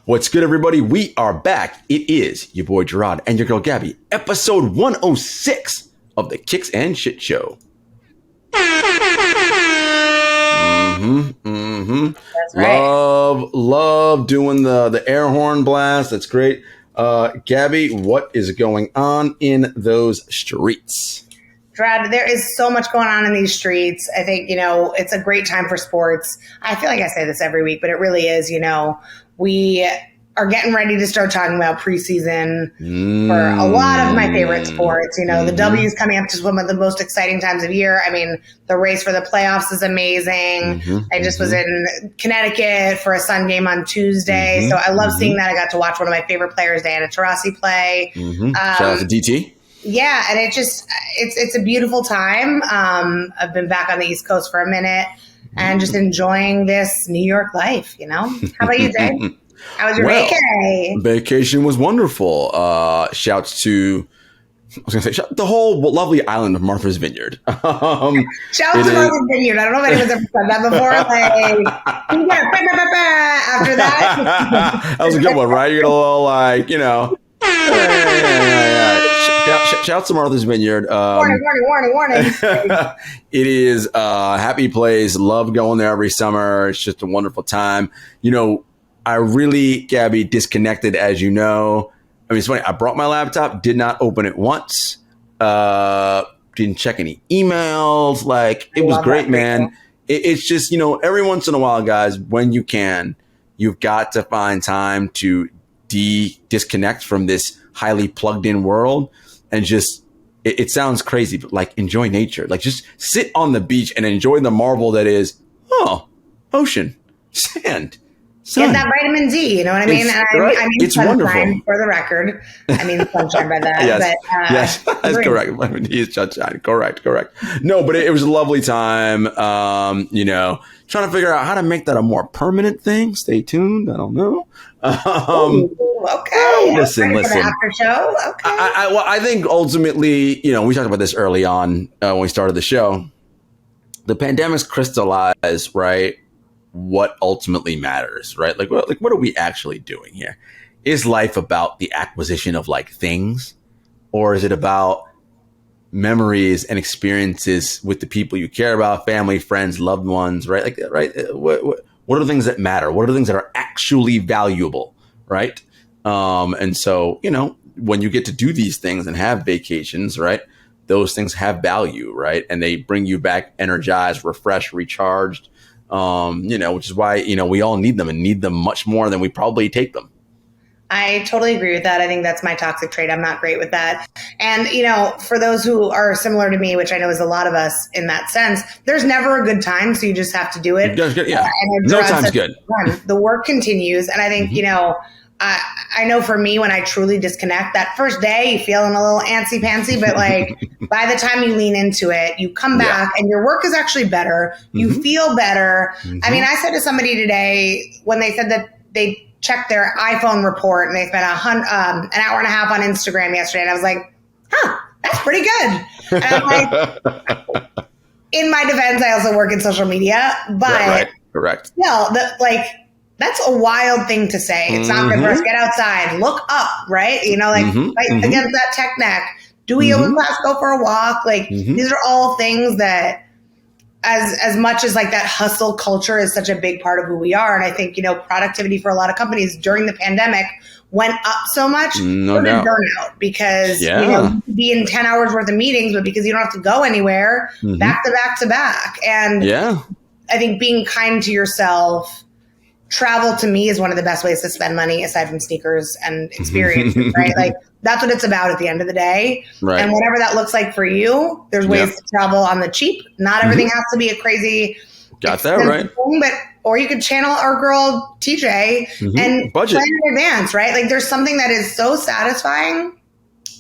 What's good, everybody? We are back. It is your boy Jarod and your girl Gabby, episode 106 of the Kicks and Shit Show. That's right. Love doing the air horn blast. That's great. Gabby, what is going on in those streets? Jarod, there is so much going on in these streets. I think, it's a great time for sports. I feel like I say this every week, but it really is, we are getting ready to start talking about preseason for a lot of my favorite sports. The W is coming up to one of the most exciting times of year. I mean, the race for the playoffs is amazing. I just was in Connecticut for a Sun game on Tuesday. So I love seeing that. I got to watch one of my favorite players, Diana Taurasi, play. Shout out to DT. Yeah, and it's a beautiful time. I've been back on the East Coast for a minute and just enjoying this New York life, How about you, Jay? How was your vacay? Vacation was wonderful. Shouts to, the whole lovely island of Martha's Vineyard. Shouts to Martha's Vineyard. I don't know if anyone's ever said that before. After that. That was a good one, right? You're a little Shouts to Martha's Vineyard. Warning. It is a happy place. Love going there every summer. It's just a wonderful time. I really, Gabby, disconnected, as you know. I mean, it's funny. I brought my laptop, did not open it once, didn't check any emails. It was great, man. It's just, every once in a while, guys, when you can, you've got to find time to disconnect from this highly plugged in world and just, it sounds crazy, but enjoy nature. Just sit on the beach and enjoy the marvel that is, ocean, sand. Get that vitamin D, you know what I mean? I mean it's sunshine, wonderful. For the record. I mean sunshine by that. Yes, but, yes, that's correct. Vitamin D is sunshine. Correct. No, but it was a lovely time. Trying to figure out how to make that a more permanent thing. Stay tuned. I don't know. Okay. Listen. After show. Okay. I think ultimately, we talked about this early on when we started the show. The pandemic's crystallized, right? What ultimately matters, right? What are we actually doing here? Is life about the acquisition of things, or is it about memories and experiences with the people you care about, family, friends, loved ones, right? What are the things that matter? What are the things that are actually valuable, right? And so, when you get to do these things and have vacations, right? Those things have value, right? And they bring you back energized, refreshed, recharged. Which is why, we all need them and need them much more than we probably take them. I totally agree with that. I think that's my toxic trait. I'm not great with that. And, for those who are similar to me, which I know is a lot of us in that sense, there's never a good time. So you just have to do it. Yeah. No time's good. The work continues. And I think, I know for me, when I truly disconnect, that first day, you feeling a little antsy-pantsy, but by the time you lean into it, you come back and your work is actually better. You feel better. I mean, I said to somebody today when they said that they checked their iPhone report and they spent an hour and a half on Instagram yesterday. And I was like, that's pretty good. And I'm in my defense, I also work in social media, but right. Correct. That's a wild thing to say. It's not good for us. Get outside, look up, right? Fight against that tech neck. Do a yoga class, go for a walk. These are all things that as much as that hustle culture is such a big part of who we are. And I think, productivity for a lot of companies during the pandemic went up so much. No doubt. Burnout because, you be in 10 hours worth of meetings, but because you don't have to go anywhere, back to back. And I think being kind to yourself, travel to me is one of the best ways to spend money aside from sneakers and experiences, right? That's what it's about at the end of the day. Right. And whatever that looks like for you, there's ways to travel on the cheap. Not everything has to be a crazy Got that right. thing, or you could channel our girl TJ and budget plan in advance, right? There's something that is so satisfying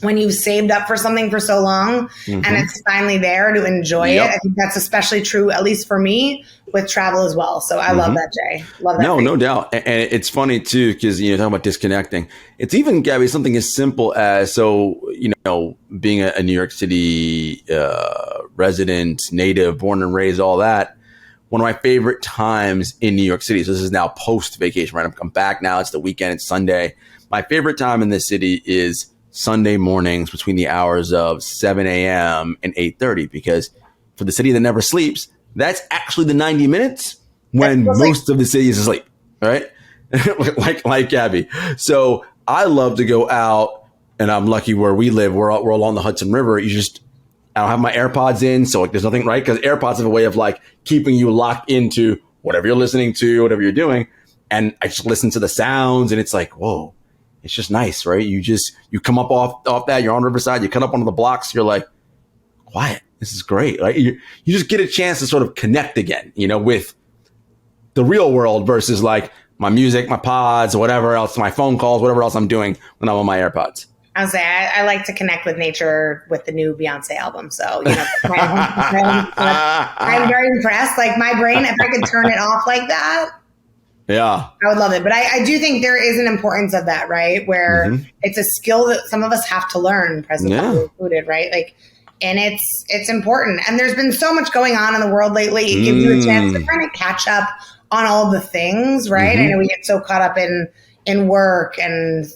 when you've saved up for something for so long and it's finally there to enjoy it. I think that's especially true, at least for me, with travel as well. So I love that, Jay. Love that. No doubt. And it's funny too, because talking about disconnecting. It's even, Gabby, something as simple as, being a New York City resident, native, born and raised, all that. one of my favorite times in New York City. So this is now post vacation, right? I'm back now. It's the weekend. It's Sunday. My favorite time in this city is Sunday mornings between the hours of 7 a.m. and 8:30, because for the city that never sleeps, that's actually the 90 minutes when most of the city is asleep, right? like Gabby. So I love to go out, and I'm lucky where we live. We're along the Hudson River. I don't have my AirPods in, so like there's nothing, right? Because AirPods have a way of like keeping you locked into whatever you're listening to, whatever you're doing. And I just listen to the sounds, and it's like, whoa, it's just nice, right? You come up off that, you're on Riverside, you cut up one of the blocks, you're like, quiet, this is great. Like you just get a chance to sort of connect again, with the real world versus like my music, my pods, whatever else, my phone calls, whatever else I'm doing when I'm on my AirPods. I like to connect with nature with the new Beyonce album. So, I'm very impressed. Like my brain, if I could turn it off like that, yeah, I would love it. But I do think there is an importance of that, right? Where it's a skill that some of us have to learn, present included, right? Like, and it's important. And there's been so much going on in the world lately. It gives you a chance to kind of catch up on all the things, right? I know we get so caught up in work and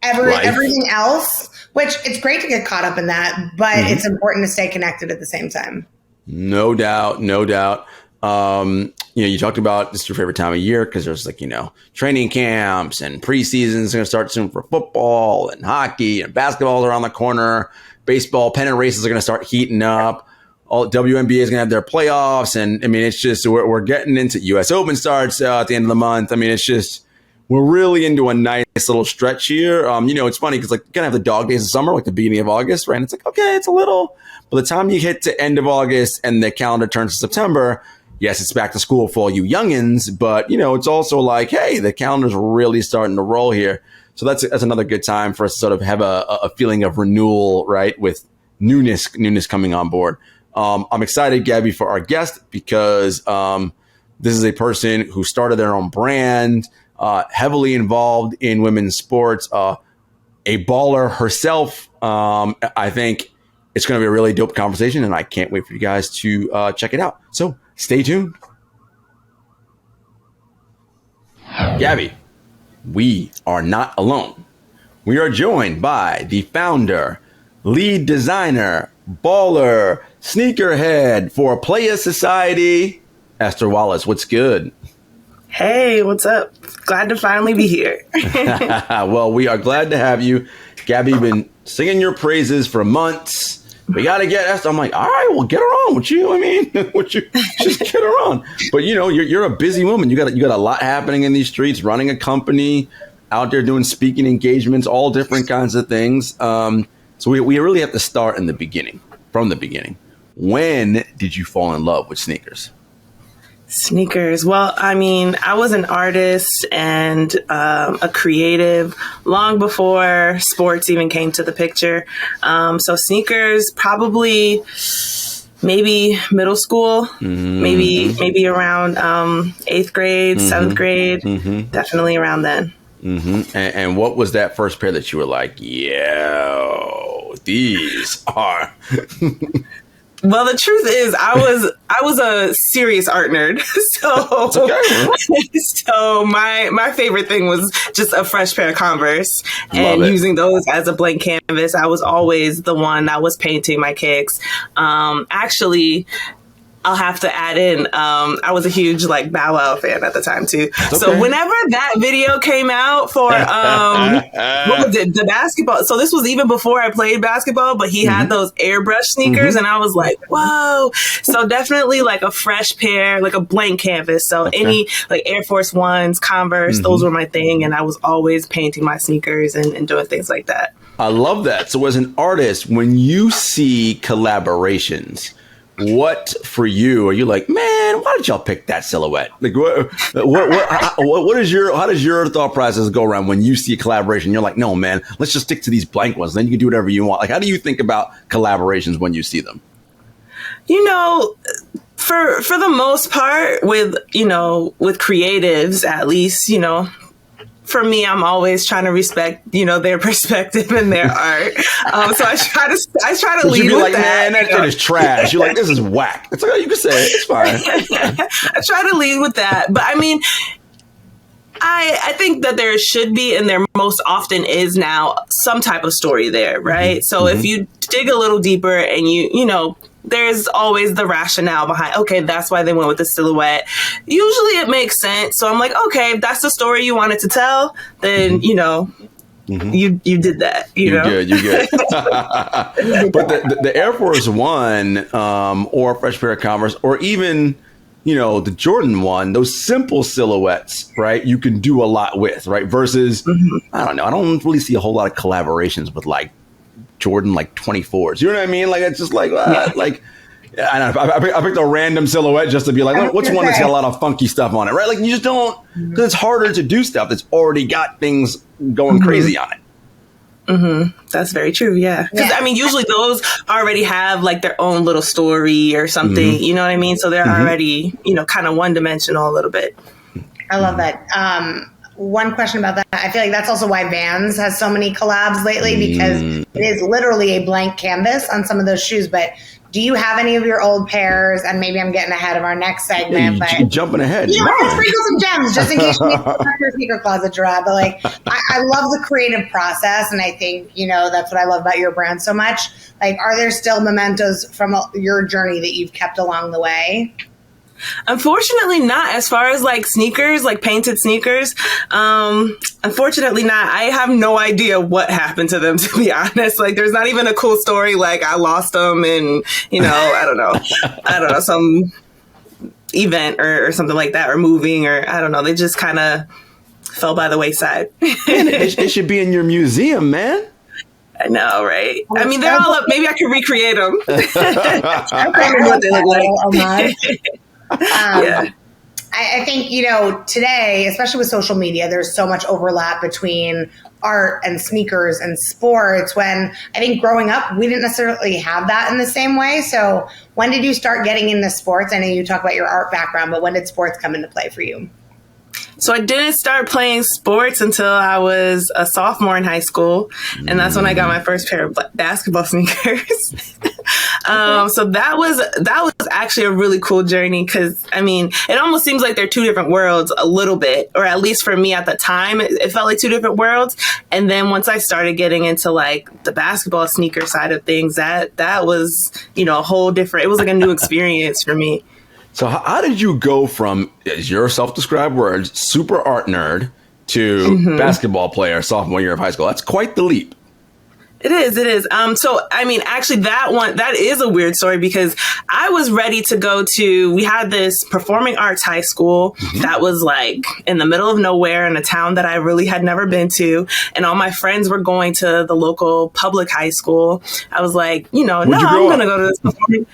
everything else, which it's great to get caught up in that, but it's important to stay connected at the same time. No doubt. You talked about this is your favorite time of year because there's like, training camps and preseason's going to start soon for football and hockey and basketball's around the corner. Baseball pennant races are going to start heating up. All WNBA is going to have their playoffs. And I mean, it's just, we're getting into US Open starts at the end of the month. I mean, it's just, we're really into a nice little stretch here. It's funny because like you're going to have the dog days of summer, like the beginning of August, right? And it's like, okay, it's a little, by the time you hit to end of August and the calendar turns to September, yes, it's back to school for all you youngins, but it's also like, hey, the calendar's really starting to roll here. So that's another good time for us to sort of have a feeling of renewal, right? With newness coming on board. I'm excited, Gabby, for our guest because this is a person who started their own brand, heavily involved in women's sports, a baller herself. I think it's going to be a really dope conversation, and I can't wait for you guys to check it out. So stay tuned. Gabby, we are not alone. We are joined by the founder, lead designer, baller, sneakerhead for Playa Society, Esther Wallace. What's good? Hey, what's up? Glad to finally be here. Well, we are glad to have you. Gabby, been singing your praises for months. We got to get Esther. I'm like, all right, well, get her on. What you just get her on. But you're a busy woman. You got a lot happening in these streets, running a company, out there doing speaking engagements, all different kinds of things. So we really have to start in the beginning, from the beginning. When did you fall in love with sneakers? Sneakers. Well, I mean, I was an artist and a creative long before sports even came to the picture. So sneakers, probably maybe middle school, maybe around 8th grade, 7th grade, definitely around then. And what was that first pair that you were like, yo, these are... Well, the truth is, I was a serious art nerd, so my favorite thing was just a fresh pair of Converse and using those as a blank canvas. I was always the one that was painting my kicks. Actually, I'll have to add in, I was a huge Bow Wow fan at the time too. Okay. So whenever that video came out for, what was it? The basketball. So this was even before I played basketball, but he had those airbrush sneakers and I was like, whoa. So definitely a fresh pair, a blank canvas. So any Air Force Ones, Converse, those were my thing. And I was always painting my sneakers and doing things like that. I love that. So as an artist, when you see collaborations, what for you are you like, man, why did y'all pick that silhouette? How does your thought process go around when you see a collaboration? You're like, no, man, let's just stick to these blank ones. Then you can do whatever you want. How do you think about collaborations when you see them? For the most part with creatives, at least, for me, I'm always trying to respect, their perspective and their art. So I I try to lead you'd be with like, that. man, that shit is trash. You're like, this is whack. It's like, oh, you can say it. It's fine. I try to lead with that. But I mean, I think that there should be, and there most often is now, some type of story there, right? Mm-hmm. So if you dig a little deeper and you know, there's always the rationale behind, okay, that's why they went with the silhouette. Usually it makes sense. So I'm like, okay, if that's the story you wanted to tell, then, you know, you did that. You good. But the Air Force One or Fresh Pair of Converse or even, you know, the Jordan 1, those simple silhouettes, right? You can do a lot with, right? Versus, I don't know, I don't really see a whole lot of collaborations with like Jordan like 24s. You know what I mean? Like, it's just like, like, I picked a random silhouette just to be like, what's one that's got a lot of funky stuff on it, right? Like, you just don't, because it's harder to do stuff that's already got things going crazy on it. That's very true. Yeah. Because I mean, usually those already have like their own little story or something, you know what I mean? So they're already, you know, kind of one dimensional a little bit. I love that. One question about that. I feel like that's also why Vans has so many collabs lately, because it is literally a blank canvas on some of those shoes. But do you have any of your old pairs? And maybe I'm getting ahead of our next segment, but jumping ahead. You know, I sprinkle some gems just in case you need your sneaker closet, Jarod. But like, I love the creative process, and I think, you know, that's what I love about your brand so much. Like, are there still mementos from your journey that you've kept along the way? Unfortunately not, as far as like sneakers, like painted sneakers. Unfortunately not. I have no idea what happened to them, to be honest. Like, there's not even a cool story. Like, I lost them and, you know, I don't know, some event or something like that, or moving, or I don't know. They just kind of fell by the wayside. It should be in your museum, man. I know, right? I mean, they're all up. Maybe I could recreate them. What they look like. I think, you know, today, especially with social media, there's so much overlap between art and sneakers and sports, when I think growing up, we didn't necessarily have that in the same way. So when did you start getting into sports? I know you talk about your art background, but when did sports come into play for you? So I didn't start playing sports until I was a sophomore in high school. And that's when I got my first pair of basketball sneakers. So that was actually a really cool journey, because, I mean, it almost seems like they're two different worlds a little bit, or at least for me at the time, it felt like two different worlds. And then once I started getting into like the basketball sneaker side of things, that was, you know, a whole different, it was like a new experience for me. So how did you go from, as your self-described words, super art nerd to basketball player sophomore year of high school? That's quite the leap. It is. So, I mean, actually that is a weird story, because I was ready to go to, we had this performing arts high school that was like in the middle of nowhere in a town that I really had never been to. And all my friends were going to the local public high school. I was like, you know, I'm going to go to this performing.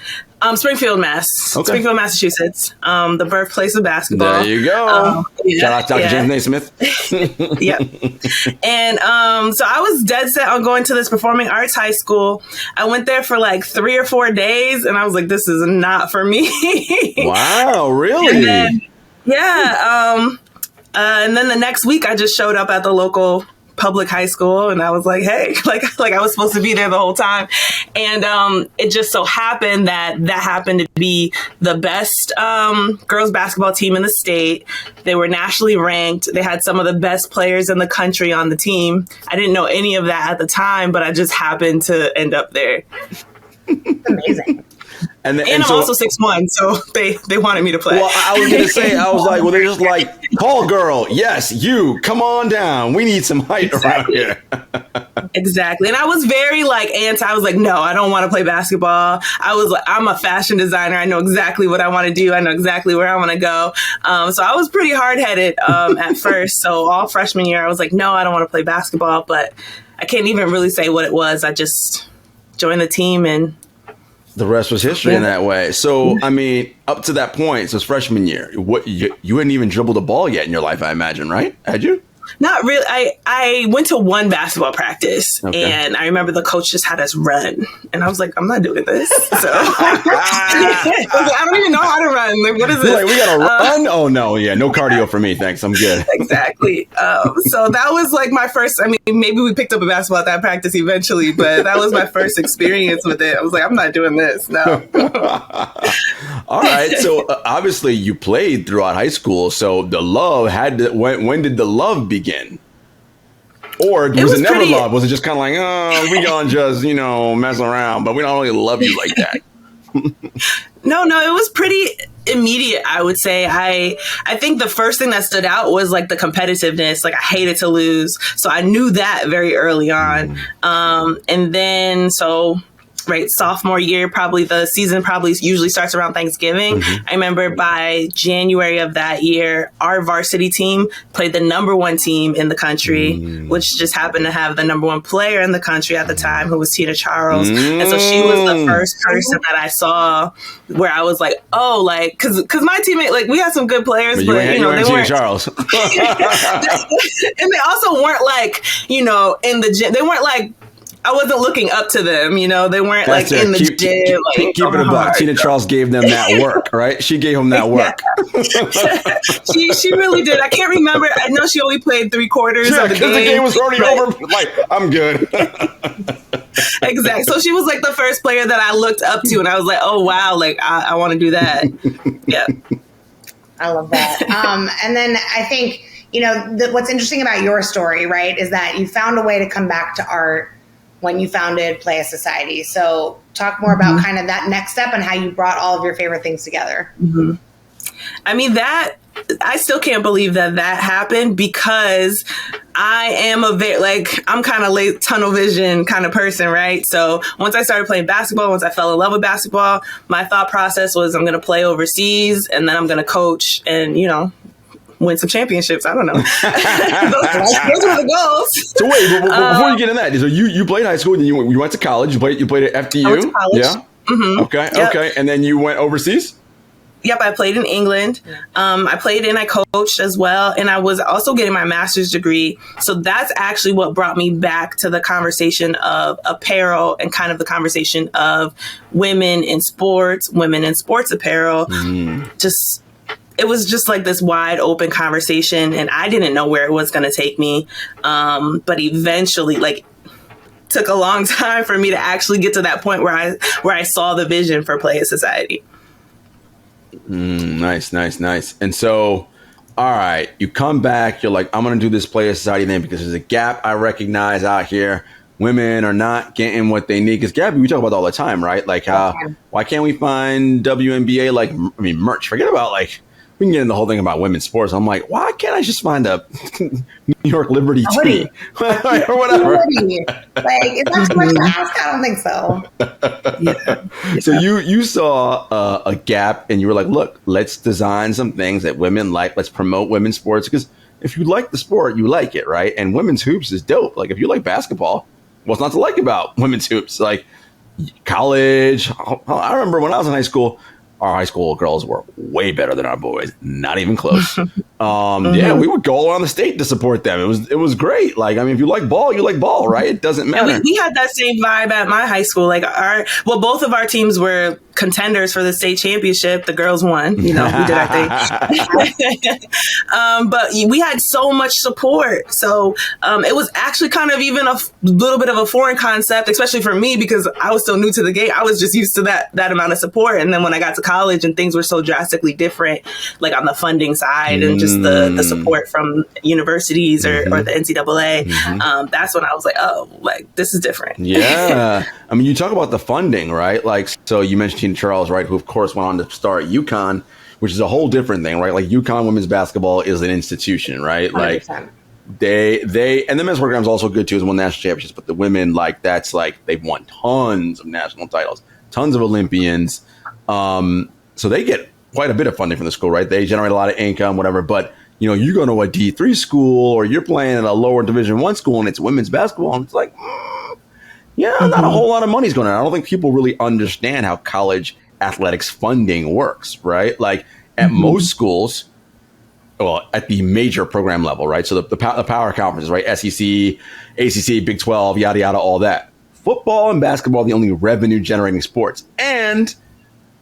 Springfield, Springfield, Massachusetts, the birthplace of basketball. There you go. Shout out to Dr. James Naismith. Yep. And so I was dead set on going to this performing arts high school. I went there for like 3 or 4 days, and I was like, this is not for me. Wow, really? And then, and then the next week, I just showed up at the local public high school, and I was like, hey, like I was supposed to be there the whole time. And it just so happened that happened to be the best girls basketball team in the state. They were nationally ranked. They had some of the best players in the country on the team. I didn't know any of that at the time, but I just happened to end up there. Amazing. And I'm so, also 6'1", so they wanted me to play. Well, I was going to say, I was like, well, they're just like, call girl. Yes, you, come on down. We need some height around here. Exactly. And I was very like anti. I was like, no, I don't want to play basketball. I was like, I'm a fashion designer. I know exactly what I want to do. I know exactly where I want to go. So I was pretty hard-headed at first. So all freshman year, I was like, no, I don't want to play basketball. But I can't even really say what it was. I just joined the team, and the rest was history in that way. So, I mean, up to that point, so it's freshman year. What you hadn't even dribbled a ball yet in your life, I imagine, right? Had you? Not really. I went to one basketball practice, and I remember the coach just had us run, and I was like, I'm not doing this. So I don't even know how to run. Like, what is this? Like, we gotta run? Oh no, yeah, no cardio for me, thanks. I'm good. Exactly. So that was like my first. I mean, maybe we picked up a basketball at that practice eventually, but that was my first experience with it. I was like, I'm not doing this. No. All right. So obviously, you played throughout high school. So the love had to, when did the love begin? Or was it never love? Was it just kind of like, oh, we gonna just, mess around, but we don't really love you like that? No, it was pretty immediate, I would say. I think the first thing that stood out was like the competitiveness. Like, I hated to lose. So I knew that very early on. And then, sophomore year, probably the season usually starts around Thanksgiving. I remember by January of that year, our varsity team played the number one team in the country, which just happened to have the number one player in the country at the time, who was Tina Charles. And so she was the first person that I saw where I was like, oh, like, cause my teammate, like, we had some good players, but they weren't Tina Charles. And they also weren't like, in the gym. They weren't like, I wasn't looking up to them, they weren't like in the gym. Keep it a buck. Tina Charles gave them that work, right? She gave them that work. She really did. I can't remember. I know she only played 3/4 of the game. The game was already over. Like, I'm good. Exactly. So she was like the first player that I looked up to, and I was like, oh wow, like I want to do that. Yeah. I love that. And then I think, what's interesting about your story, right, is that you found a way to come back to art when you founded Playa Society. So talk more about kind of that next step and how you brought all of your favorite things together. I mean, I still can't believe that happened, because I am I'm kind of late tunnel vision kind of person, right? So once I started playing basketball, once I fell in love with basketball, my thought process was I'm going to play overseas, and then I'm going to coach and, win some championships. I don't know. those were the goals. So wait, before you get in that, so you played high school, and then you went to college. You played at FDU. I went to college. Yeah. Okay. And then you went overseas. Yep, I played in England. I played and I coached as well. And I was also getting my master's degree. So that's actually what brought me back to the conversation of apparel and kind of the conversation of women in sports apparel. It was just like this wide open conversation, and I didn't know where it was going to take me. But eventually, like, took a long time for me to actually get to that point where I saw the vision for Playa Society. Nice. And so, all right, you come back, you're like, I'm going to do this Playa Society thing because there's a gap I recognize out here. Women are not getting what they need. Because, Gabby, we talk about that all the time, right? Like, why can't we find WNBA, merch? Forget about, we can get into the whole thing about women's sports. I'm like, why can't I just find a New York Liberty tee or whatever? Is that too much to ask? I don't think so. Yeah. So you saw a gap, and you were like, look, let's design some things that women like. Let's promote women's sports, because if you like the sport, you like it, right? And women's hoops is dope. Like, if you like basketball, what's not to like about women's hoops? Like, college. I remember when I was in high school, our high school girls were way better than our boys. Not even close. Yeah, we would go around the state to support them. It was great. Like, I mean, if you like ball, right? It doesn't matter. Yeah, we had that same vibe at my high school. Like, both of our teams were contenders for the state championship. The girls won. We did our thing. But we had so much support. So it was actually kind of even a little bit of a foreign concept, especially for me, because I was still new to the game. I was just used to that amount of support. And then when I got to college and things were so drastically different, like on the funding side and just the support from universities or the NCAA, that's when I was like, oh, like, this is different. Yeah. I mean, you talk about the funding, right? Like, so you mentioned Tina Charles, right? Who, of course, went on to start at UConn, which is a whole different thing, right? Like, UConn women's basketball is an institution, right? 100%. Like, they and the men's program is also good too. It's won national championships, but the women, like, that's like, they've won tons of national titles, tons of Olympians. So they get quite a bit of funding from the school, right? They generate a lot of income, whatever. But, you go to a D3 school, or you're playing at a lower Division I school, and it's women's basketball, and it's like, not a whole lot of money's going on. I don't think people really understand how college athletics funding works, right? Like, at most schools, at the major program level, right? So the power conferences, right? SEC, ACC, Big 12, yada, yada, all that. Football and basketball are the only revenue generating sports. And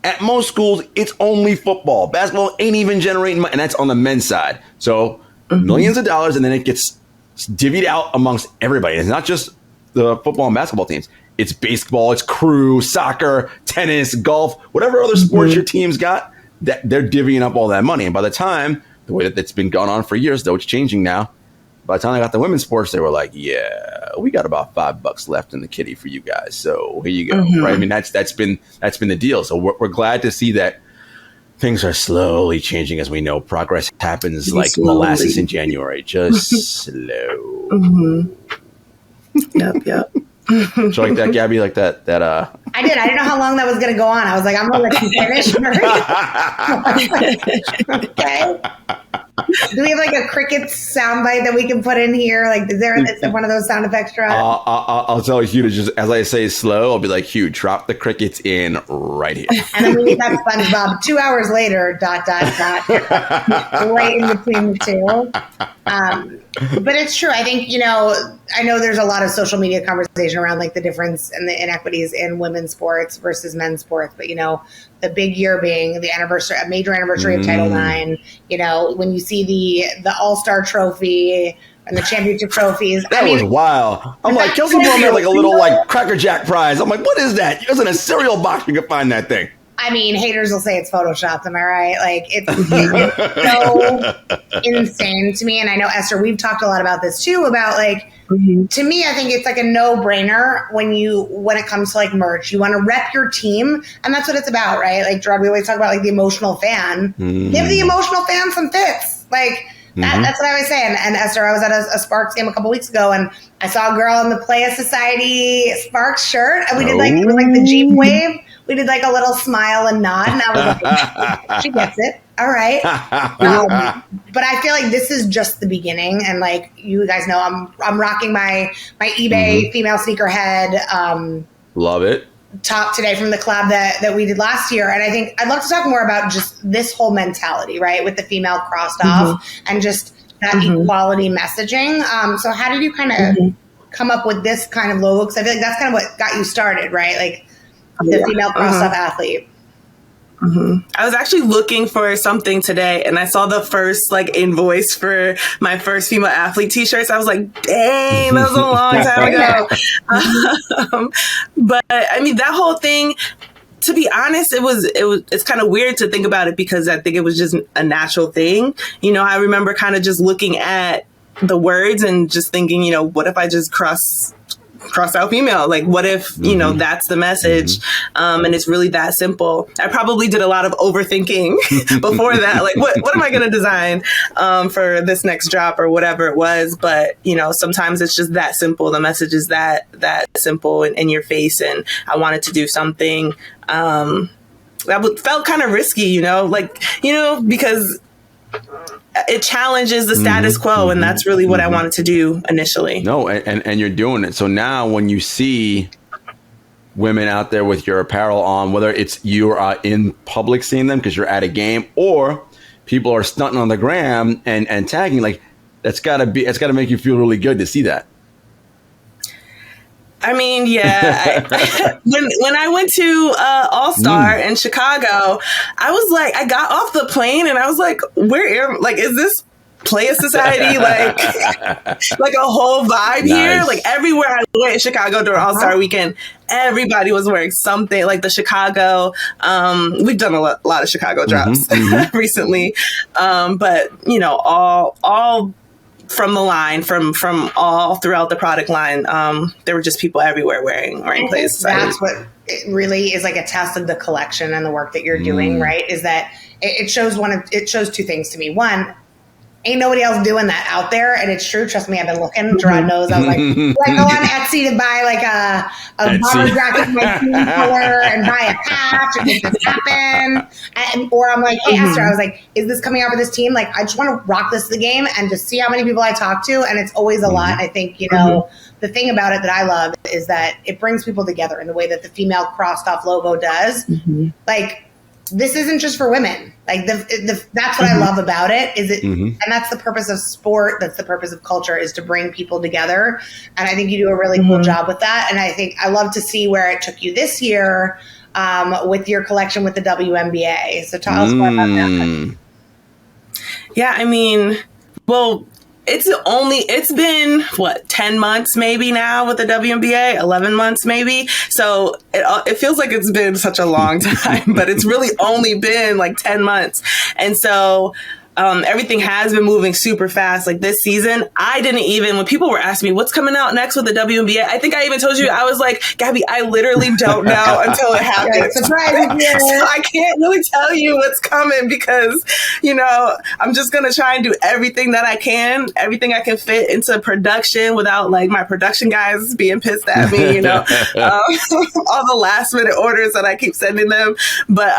at most schools, it's only football. Basketball ain't even generating money, and that's on the men's side. So millions of dollars, and then it gets divvied out amongst everybody. It's not just the football and basketball teams. It's baseball, it's crew, soccer, tennis, golf, whatever other sports your team's got, that they're divvying up all that money. And by the time, the way that it's been going on for years, though it's changing now, by the time I got the women's sports, they were like, yeah, we got about $5 left in the kitty for you guys. So here you go. Right? I mean, that's been the deal. So we're glad to see that things are slowly changing. As we know, progress happens like molasses in January, just slow. Yep. So like that, Gabby, like that. I did. I didn't know how long that was going to go on. I was like, I'm going to let you finish. Okay. Do we have like a cricket soundbite that we can put in here? Like, is there one of those sound effects? I'll tell Hugh to just, as I say slow, I'll be like, Hugh, drop the crickets in right here. And then we need that SpongeBob 2 hours later, ... right in between the two. But it's true. I think, I know there's a lot of social media conversation around like the difference and the inequities in women's sports versus men's sports. But, the big year being the anniversary, a major anniversary of Title IX, when you see the All-Star trophy and the championship trophies. That was wild. I'm like, Kelsey Plum had like a little like Cracker Jack prize. I'm like, what is that? It was in a cereal box. You can find that thing. I mean, haters will say it's photoshopped. Am I right? Like, it's so insane to me. And I know, Esther, we've talked a lot about this too, about like, to me, I think it's like a no-brainer when it comes to like merch. You want to rep your team, and that's what it's about, right? Like, Jarod, we always talk about like the emotional fan. Give the emotional fan some fits. Like, that's what I always say. And Esther, I was at a Sparks game a couple weeks ago, and I saw a girl in the Playa Society Sparks shirt, and we did like, it was like the Jeep wave. We did like a little smile and nod, and I was like, she gets it. All right. But I feel like this is just the beginning. And like you guys know, I'm rocking my eBay female sneakerhead. Love it. Top today from the collab that we did last year. And I think I'd love to talk more about just this whole mentality, right? With the female crossed off and just that equality messaging. So how did you kind of come up with this kind of logo? Because I feel like that's kind of what got you started, right? Like the female crossed off athlete. I was actually looking for something today, and I saw the first like invoice for my first female athlete t-shirts. I was like, dang, that was a long time ago. But I mean, that whole thing, to be honest, it's kind of weird to think about it, because I think it was just a natural thing. I remember kind of just looking at the words and just thinking, what if I just cross out female? Like, what if, that's the message? And it's really that simple. I probably did a lot of overthinking before that. Like, what am I going to design for this next drop or whatever it was? But, sometimes it's just that simple. The message is that simple and in your face. And I wanted to do something that felt kind of risky, because it challenges the status quo, and that's really what I wanted to do initially. No, and you're doing it. So now when you see women out there with your apparel on, whether it's you are in public seeing them because you're at a game, or people are stunting on the gram and tagging, like it's got to make you feel really good to see that. I mean, yeah. When I went to All-Star in Chicago, I was like, I got off the plane and I was like, is this Playa Society like a whole vibe here? Like everywhere I went in Chicago during All-Star weekend, everybody was wearing something like the Chicago. We've done a lot of Chicago drops recently, but all from the line, from all throughout the product line, there were just people everywhere wearing Playa Society. That's what it really is, like a test of the collection and the work that you're doing, right? Is that it shows two things to me. One, ain't nobody else doing that out there, and it's true. Trust me, I've been looking. Jarod knows. I was like, I go on Etsy to buy like a bomber jacket in my team color and buy a patch and make this happen. Or I'm like, hey, Esther, I was like, is this coming out for this team? Like, I just want to rock this to the game and just see how many people I talk to, and it's always a lot. I think the thing about it that I love is that it brings people together in the way that the female crossed off logo does. Like, this isn't just for women. Like that's what I love about it is it, and that's the purpose of sport. That's the purpose of culture, is to bring people together. And I think you do a really cool job with that. And I think I love to see where it took you this year with your collection with the WNBA. So tell us more about that. Yeah, I mean, well, it's been what, 10 months maybe now with the WNBA, 11 months maybe. So it feels like it's been such a long time, but it's really only been like 10 months. And so everything has been moving super fast. Like this season, I didn't even, when people were asking me what's coming out next with the WNBA, I think I even told you, I was like, Gabby, I literally don't know until it happens. So I can't really tell you what's coming because, I'm just going to try and do everything that I can, everything I can fit into production without like my production guys being pissed at me, all the last minute orders that I keep sending them. But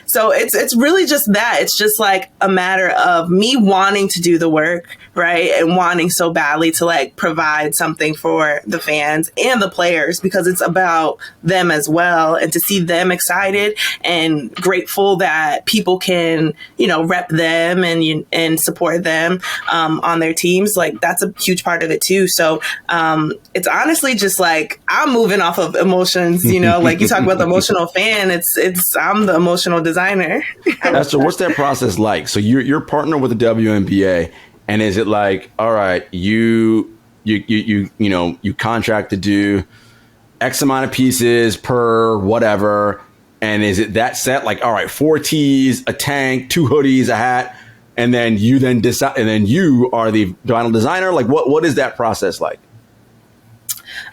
so it's really just that. It's just like a matter of me wanting to do the work, right? And wanting so badly to like provide something for the fans and the players, because it's about them as well. And to see them excited and grateful that people can, rep them and support them on their teams. Like that's a huge part of it too. So it's honestly just like, I'm moving off of emotions, like you talk about the emotional fan. I'm the emotional designer. Esther, what's that process like? So you're partnered with the WNBA, and is it like, all right, you contract to do X amount of pieces per whatever, and is it that set? Like, all right, 4 tees, a tank, 2 hoodies, a hat, and then you decide, and then you are the final designer. Like, what is that process like?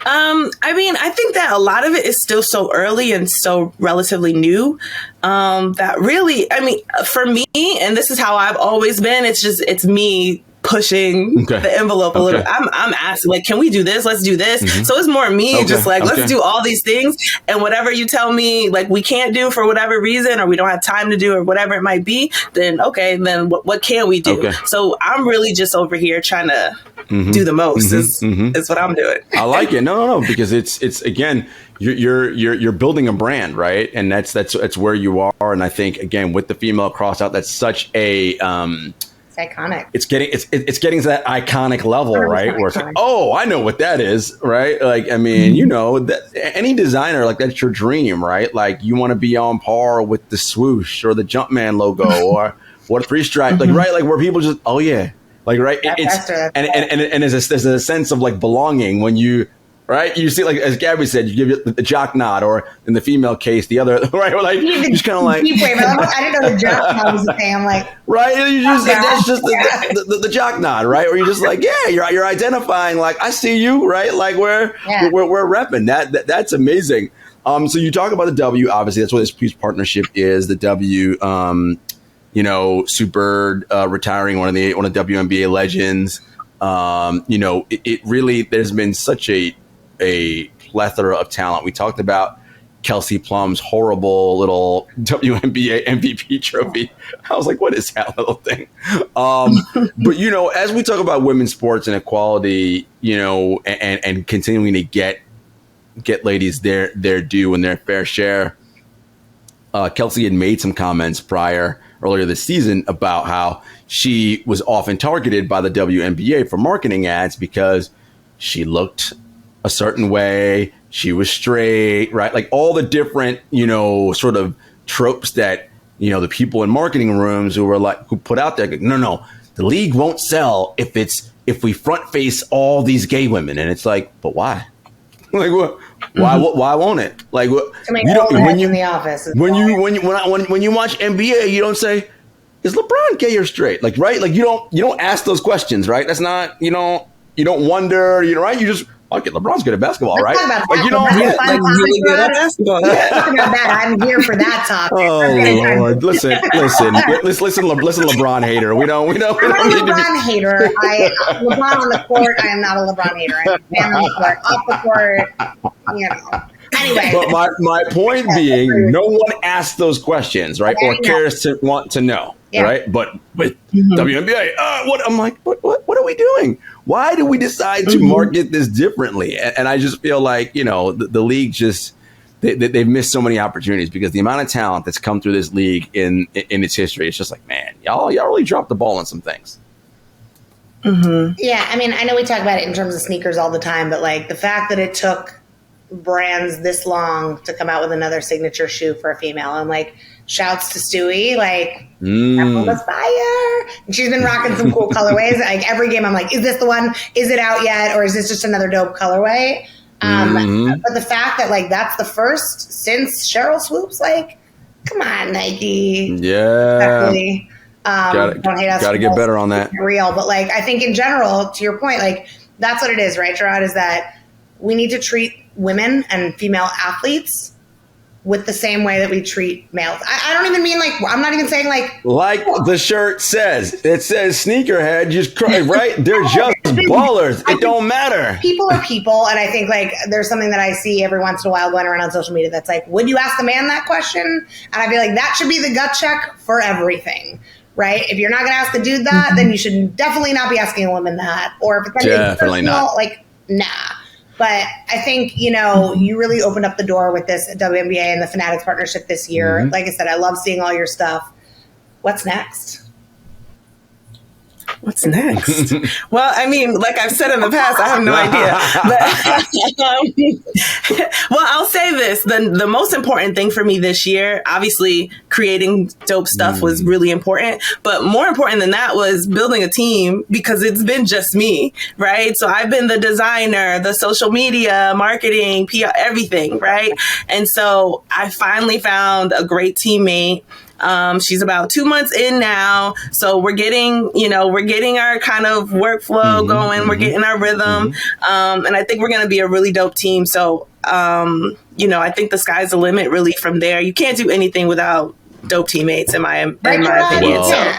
I mean, I think that a lot of it is still so early and so relatively new that really, I mean, for me, and this is how I've always been, it's me pushing the envelope a little. I'm asking, like, can we do this? Let's do this. So it's more me just like, let's do all these things. And whatever you tell me, like, we can't do for whatever reason, or we don't have time to do, or whatever it might be, then what can we do? So I'm really just over here trying to do the most is what I'm doing. I like it. No, because it's again, you're building a brand, right? And that's where you are. And I think, again, with the female crossout, that's such a iconic. It's getting to that iconic level, right? Where it's like, oh, I know what that is, right? Like, I mean, that any designer, like, that's your dream, right? Like, you want to be on par with the swoosh or the Jumpman logo or what, 3 stripe, like, right? Like, where people just, oh yeah, like, right? And there's a sense of like belonging when you. Right, you see, like as Gabby said, you give it the jock nod, or in the female case, the other. Right, or like you just kind of like. I didn't know the jock nod was a thing. I'm like, right, that's just the jock nod, right? Or you're just like, yeah, you're identifying, like, I see you, right? Like we're repping that's amazing. So you talk about the W, obviously that's what this piece partnership is. The W, Super retiring one of the WNBA legends. It really, there's been such a plethora of talent. We talked about Kelsey Plum's horrible little WNBA MVP trophy. I was like, what is that little thing? But, as we talk about women's sports and equality, and continuing to get ladies their due and their fair share, Kelsey had made some comments earlier this season about how she was often targeted by the WNBA for marketing ads because she looked a certain way, she was straight, right? Like all the different, sort of tropes that, the people in marketing rooms who put out there, no, the league won't sell if we front face all these gay women. And it's like, but why? Like what? Why won't it? Like what? When you in the office. When you watch NBA, you don't say, is LeBron gay or straight? Like, right? Like you don't ask those questions, right? That's not, you don't wonder, right? You just, okay, LeBron's good at basketball, right? Like, really good at basketball. Talking about that, I'm here for that topic. Oh Lord, listen, LeBron hater. We don't I'm a LeBron hater. LeBron on the court. I am not a LeBron hater. I'm a fan on the court. Off the court, Anyway. But my point being, no one asks those questions, right? Or cares to want to know, right? But with WNBA, what I'm like, what are we doing? Why do we decide to market this differently? And I just feel like, the league just, they've missed so many opportunities because the amount of talent that's come through this league in its history, it's just like, man, y'all really dropped the ball on some things. Mm-hmm. Yeah, I mean, I know we talk about it in terms of sneakers all the time, but like the fact that it took brands this long to come out with another signature shoe for a female, and like shouts to Stewie, like that one was fire, and she's been rocking some cool colorways. Like every game, I'm like, is this the one? Is it out yet, or is this just another dope colorway? But the fact that like that's the first since Cheryl Swoops, like, come on, Nike, yeah. Don't hate us. Gotta get better on that. Real, but like I think in general, to your point, like that's what it is, right, Jarod? Is that we need to treat women and female athletes with the same way that we treat males. I don't even mean like, I'm not even saying like the shirt says. It says sneakerhead, just cry, right? They're just ballers. It don't matter. People are people, and I think like there's something that I see every once in a while going around on social media that's like, would you ask a man that question? And I feel like that should be the gut check for everything. Right? If you're not going to ask a dude that, then you should definitely not be asking a woman that. Or if it's definitely personal, not. Like, nah. But I think, you know, you really opened up the door with this WNBA and the Fanatics partnership this year. Mm-hmm. Like I said, I love seeing all your stuff. What's next? What's next? Well, I mean, like I've said in the past, I have no idea. But, well, I'll say this. The most important thing for me this year, obviously creating dope stuff was really important. But more important than that was building a team, because it's been just me, right? So I've been the designer, the social media, marketing, PR, everything, right? And so I finally found a great teammate. She's about 2 months in now. So we're getting our kind of workflow going. We're getting our rhythm. And I think we're going to be a really dope team. So, I think the sky's the limit really from there. You can't do anything without dope teammates in my opinion. So.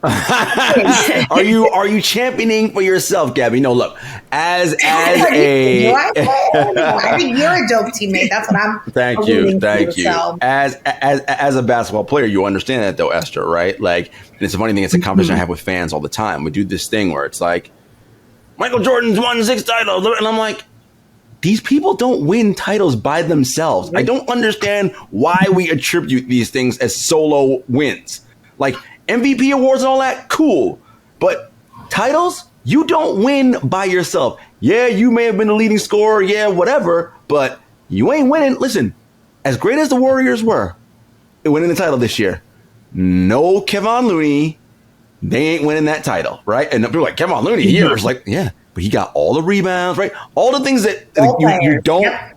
Are you championing for yourself, Gabby? No, look, as a I think you're a dope teammate. That's what I'm. Thank you. So. As a basketball player, you understand that though, Esther, right? Like, it's a funny thing. It's a conversation I have with fans all the time. We do this thing where it's like, Michael Jordan's won 6 titles, and I'm like, these people don't win titles by themselves. I don't understand why we attribute these things as solo wins. Like, MVP awards and all that, cool. But titles, you don't win by yourself. Yeah, you may have been the leading scorer, yeah, whatever, but you ain't winning. Listen, as great as the Warriors were in winning the title this year, no Kevon Looney, they ain't winning that title, right? And people are like, Kevon Looney here. It's like, yeah, but he got all the rebounds, right? All the things that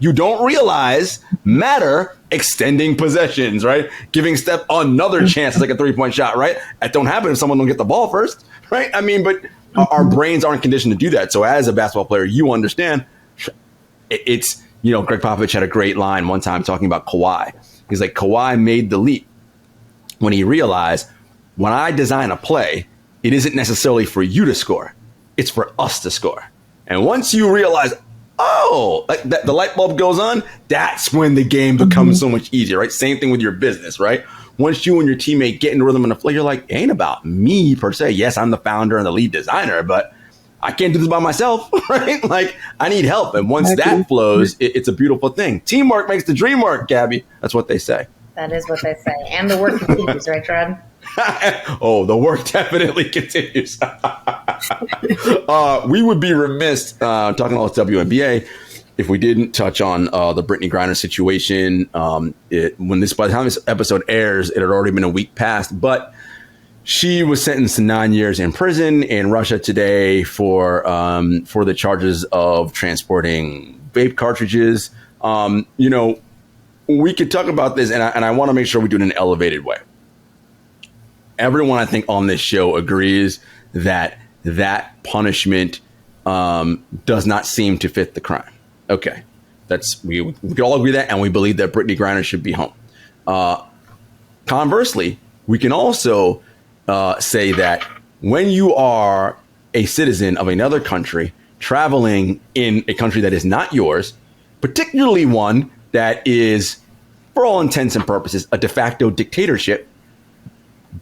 you don't realize matter. Extending possessions, right? Giving Steph another chance to take a 3-point shot, right? That don't happen if someone don't get the ball first, right? I mean, but our brains aren't conditioned to do that. So as a basketball player, you understand it's, Greg Popovich had a great line one time talking about Kawhi. He's like, Kawhi made the leap when he realized, when I design a play, it isn't necessarily for you to score. It's for us to score. And once you realize, like that, the light bulb goes on, that's when the game becomes so much easier, right? Same thing with your business, right? Once you and your teammate get in rhythm and the flow, you're like, it ain't about me per se. Yes, I'm the founder and the lead designer, but I can't do this by myself, right? Like, I need help. And once that flows, it's a beautiful thing. Teamwork makes the dream work, Gabby. That's what they say. That is what they say. And the work continues, right, Jarod? Oh, the work definitely continues. We would be remiss talking about WNBA if we didn't touch on the Brittany Griner situation. By the time this episode airs, it had already been a week past, but she was sentenced to 9 years in prison in Russia today for the charges of transporting vape cartridges. We could talk about this, and I want to make sure we do it in an elevated way. Everyone, I think, on this show agrees that punishment does not seem to fit the crime. Okay, we can all agree that, and we believe that Brittany Griner should be home. Conversely, we can also say that when you are a citizen of another country traveling in a country that is not yours, particularly one that is, for all intents and purposes, a de facto dictatorship,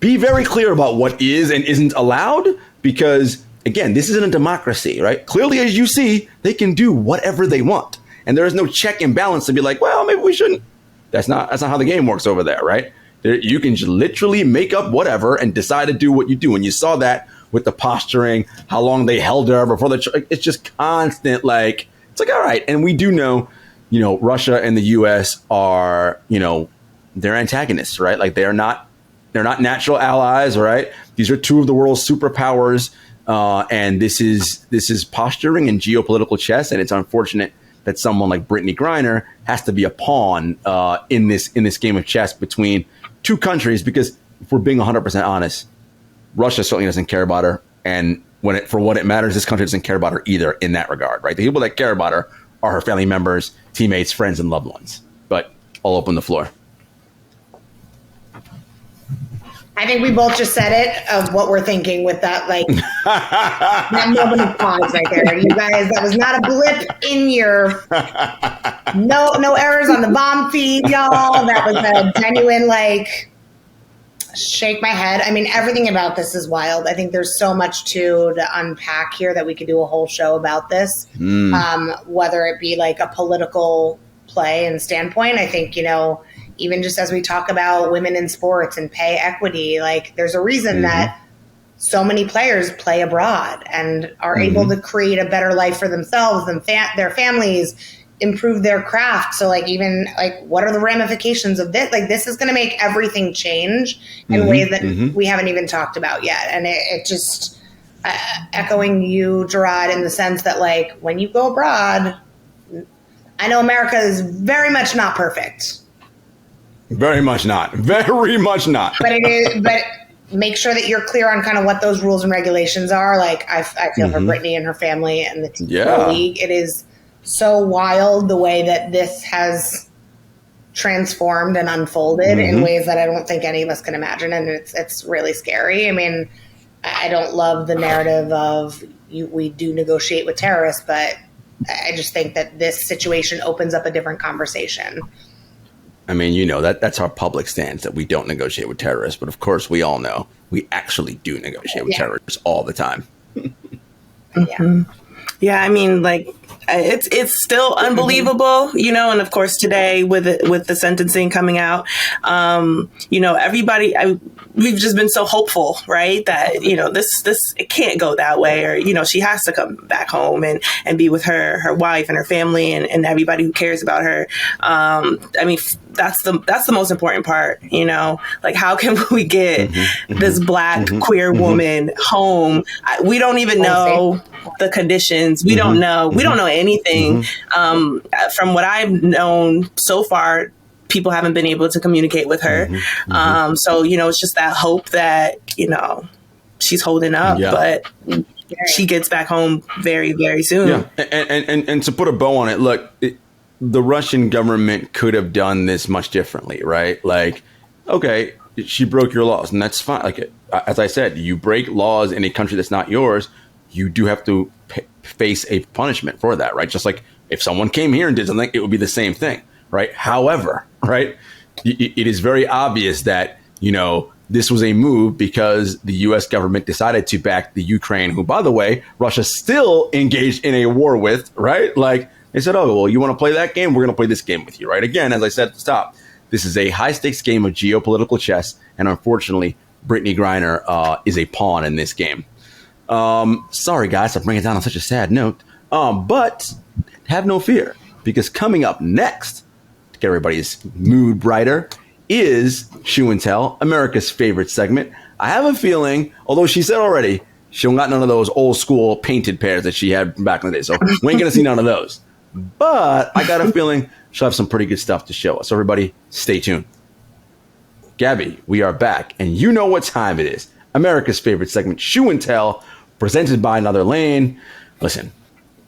be very clear about what is and isn't allowed, because, again, this isn't a democracy, right? Clearly, as you see, they can do whatever they want. And there is no check and balance to be like, well, maybe we shouldn't. That's not how the game works over there, right? You can just literally make up whatever and decide to do what you do. And you saw that with the posturing, how long they held her before it's just constant, like, it's like, all right. And we do know, Russia and the US are, they're antagonists, right? Like they're not natural allies, right? These are two of the world's superpowers. And this is posturing and geopolitical chess. And it's unfortunate that someone like Brittany Griner has to be a pawn in this game of chess between two countries, because if we're being 100% honest, Russia certainly doesn't care about her. And for what it matters, this country doesn't care about her either in that regard, right? The people that care about her are her family members, teammates, friends, and loved ones. But I'll open the floor. I think we both just said it of what we're thinking with that, like, that moment of pause right there. You guys, that was not a blip in your, no errors on the bomb feed, y'all. That was a genuine, like, shake my head. I mean, everything about this is wild. I think there's so much to unpack here that we could do a whole show about this, whether it be like a political play and standpoint. I think, even just as we talk about women in sports and pay equity, like there's a reason that so many players play abroad and are able to create a better life for themselves and their families, improve their craft. So like, even like, what are the ramifications of this? Like, this is going to make everything change in ways that we haven't even talked about yet. And it just echoing you, Jarod, in the sense that like, when you go abroad, I know America is very much not perfect. Very much not. Very much not. But it is. But make sure that you're clear on kind of what those rules and regulations are. Like I feel for Brittany and her family and the league. It is so wild the way that this has transformed and unfolded in ways that I don't think any of us can imagine, and it's really scary. I mean, I don't love the narrative of we do negotiate with terrorists, but I just think that this situation opens up a different conversation. I mean, that's our public stance, that we don't negotiate with terrorists. But of course, we all know we actually do negotiate with terrorists all the time. Yeah, I mean, like, it's still unbelievable, and of course today with the sentencing coming out, everybody, we've just been so hopeful, right? That, this it can't go that way, or, she has to come back home and be with her wife and her family and everybody who cares about her. I mean, that's the most important part, like, how can we get this Black queer woman home? We don't even know the conditions. We don't know anything. From what I've known so far, people haven't been able to communicate with her. So, it's just that hope that, she's holding up, but she gets back home very, very soon. Yeah. And to put a bow on it, look, the Russian government could have done this much differently, right? Like, okay, she broke your laws, and that's fine. Like, as I said, you break laws in a country that's not yours, you do have to face a punishment for that, right? Just like if someone came here and did something, it would be the same thing, right? However, right, it is very obvious that, this was a move because the U.S. government decided to back the Ukraine, who, by the way, Russia still engaged in a war with, right? Like, they said, oh, well, you want to play that game? We're going to play this game with you, right? Again, as I said at the top, this is a high-stakes game of geopolitical chess, and unfortunately, Brittany Griner is a pawn in this game. Sorry, guys, to bring it down on such a sad note, but have no fear, because coming up next, to get everybody's mood brighter, is Shoe and Tell, America's favorite segment. I have a feeling, although she said already, she don't got none of those old school painted pairs that she had back in the day, so we ain't gonna see none of those. But I got a feeling she'll have some pretty good stuff to show us. So everybody, stay tuned. Gabby, we are back, and you know what time it is. America's favorite segment, Shoe and Tell, presented by Another Lane. Listen,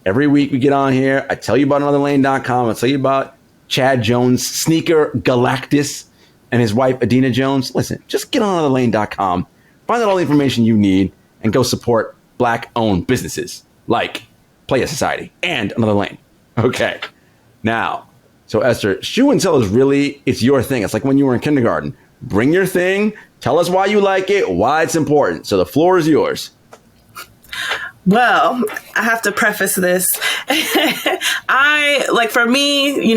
every week we get on here, I tell you about anotherlane.com, I tell you about Chad Jones, sneaker Galactus, and his wife, Adina Jones. Listen, just get on anotherlane.com, find out all the information you need, and go support Black-owned businesses like Playa Society and Another Lane. Okay, now, so Esther, Shoe and Tell is really, it's your thing. It's like when you were in kindergarten. Bring your thing, tell us why you like it, why it's important. So the floor is yours. Well, I have to preface this. For me,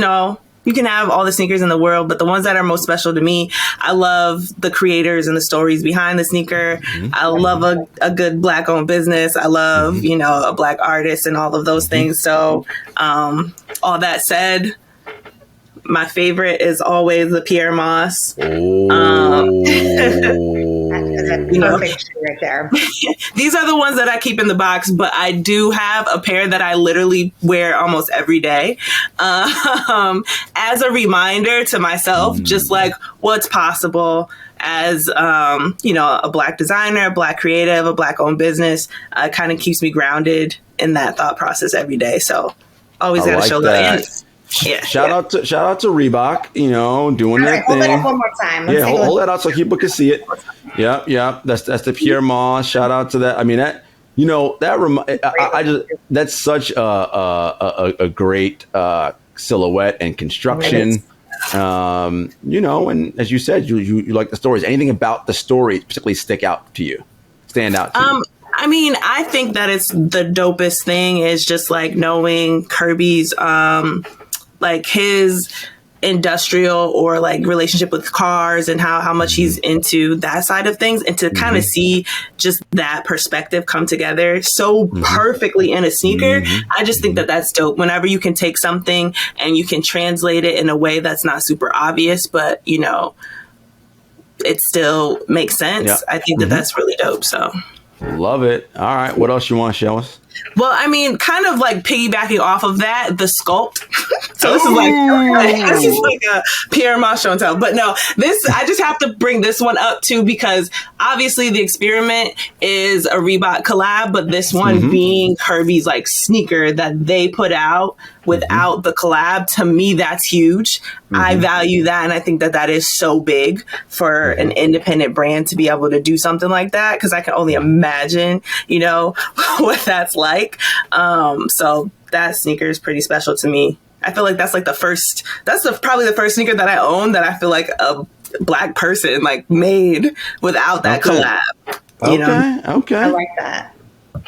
you can have all the sneakers in the world, but the ones that are most special to me, I love the creators and the stories behind the sneaker. Mm-hmm. I love a good Black owned business. I love, a Black artist and all of those things. So, all that said, my favorite is always the Pierre Moss. That's a perfect shoe right there. These are the ones that I keep in the box, but I do have a pair that I literally wear almost every day as a reminder to myself, just like what's possible as, a Black designer, a Black creative, a Black owned business. Kind of keeps me grounded in that thought process every day. So always got to show that. Yeah, shout out to Reebok, doing that thing. Hold it up one more time. Hold that out so people can see it. Yeah. That's the Pierre Moss. Shout out to that. I mean that's such a great silhouette and construction. And as you said, you like the stories. Anything about the story particularly stand out to you? I mean, I think that it's the dopest thing is just like knowing Kirby's like his industrial or like relationship with cars and how much he's into that side of things, and to kind of see just that perspective come together so perfectly in a sneaker. I just think that that's dope. Whenever you can take something and you can translate it in a way that's not super obvious, but it still makes sense. Yeah. I think that that's really dope. So love it. All right. What else you want to show us? Well, I mean, kind of like piggybacking off of that, the sculpt. So this is like a Pierre Moss show and tell. But no, I just have to bring this one up too, because obviously the experiment is a Reebok collab, but this one being Kirby's like sneaker that they put out without the collab, to me, that's huge. I value that. And I think that is so big for an independent brand to be able to do something like that. Cause I can only imagine, what that's like. So that sneaker is pretty special to me. I feel like that's like probably the first sneaker that I own that I feel like a Black person like made without that collab. Okay. I like that.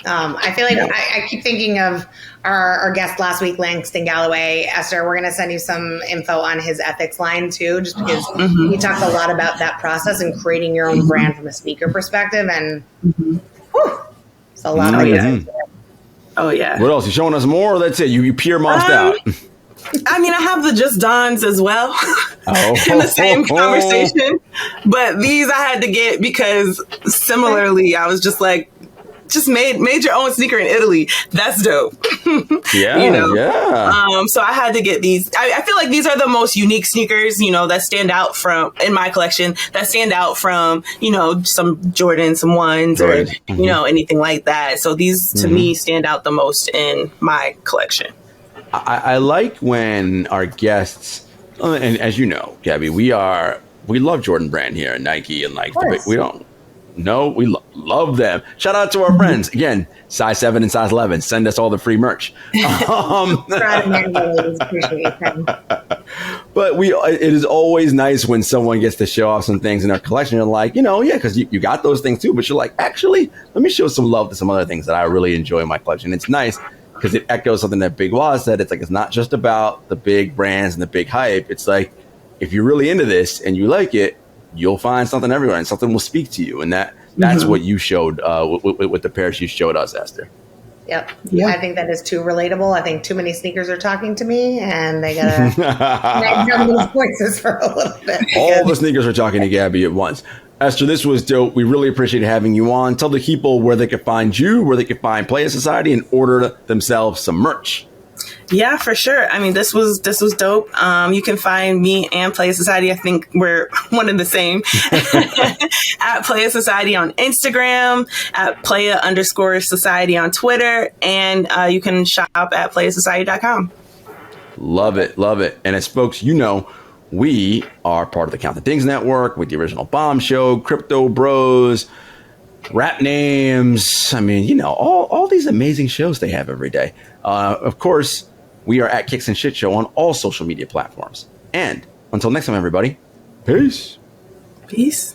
I feel like I keep thinking of our guest last week, Langston Galloway. Esther, we're going to send you some info on his ethics line too, just because he talked a lot about that process and creating your own brand from a sneaker perspective. And it's a lot of it. Oh yeah. What else? You showing us more? Or that's it. You Pierre Mossed out. I mean, I have the Just Dons as well in the same conversation, but these I had to get because similarly, I was just like, just made your own sneaker in Italy. That's dope. Yeah. So I had to get these. I feel like these are the most unique sneakers, that stand out from in my collection. That stand out from some Jordan, some ones, or anything like that. So these to me stand out the most in my collection. I like when our guests, and as you know, Gabby, we love Jordan Brand here at Nike, and like we don't. No, we love them. Shout out to our friends. Again, size 7 and size 11. Send us all the free merch. But it is always nice when someone gets to show off some things in their collection. You're like, because you got those things too. But you're like, actually, let me show some love to some other things that I really enjoy in my collection. It's nice because it echoes something that Big Wallace said. It's like, it's not just about the big brands and the big hype. It's like, if you're really into this and you like it, you'll find something everywhere, and something will speak to you. And that's what you showed with the pairs you showed us, Esther. Yep. I think that is too relatable. I think too many sneakers are talking to me, and they gotta write down those voices for a little bit. All the sneakers are talking to Gabby at once. Esther, this was dope. We really appreciate having you on. Tell the people where they could find you, where they could find Playa Society, and order themselves some merch. Yeah, for sure. I mean, this was dope. You can find me and Playa Society. I think we're one and the same at Playa Society on Instagram, at Playa_Society on Twitter, and you can shop at playasociety.com. Love it. Love it. And as folks, we are part of the Count the Things Network with the original Bomb Show, Crypto Bros, Rap Names. I mean, all these amazing shows they have every day. Of course, we are at Kicks and Shit Show on all social media platforms. And until next time, everybody, peace. Peace.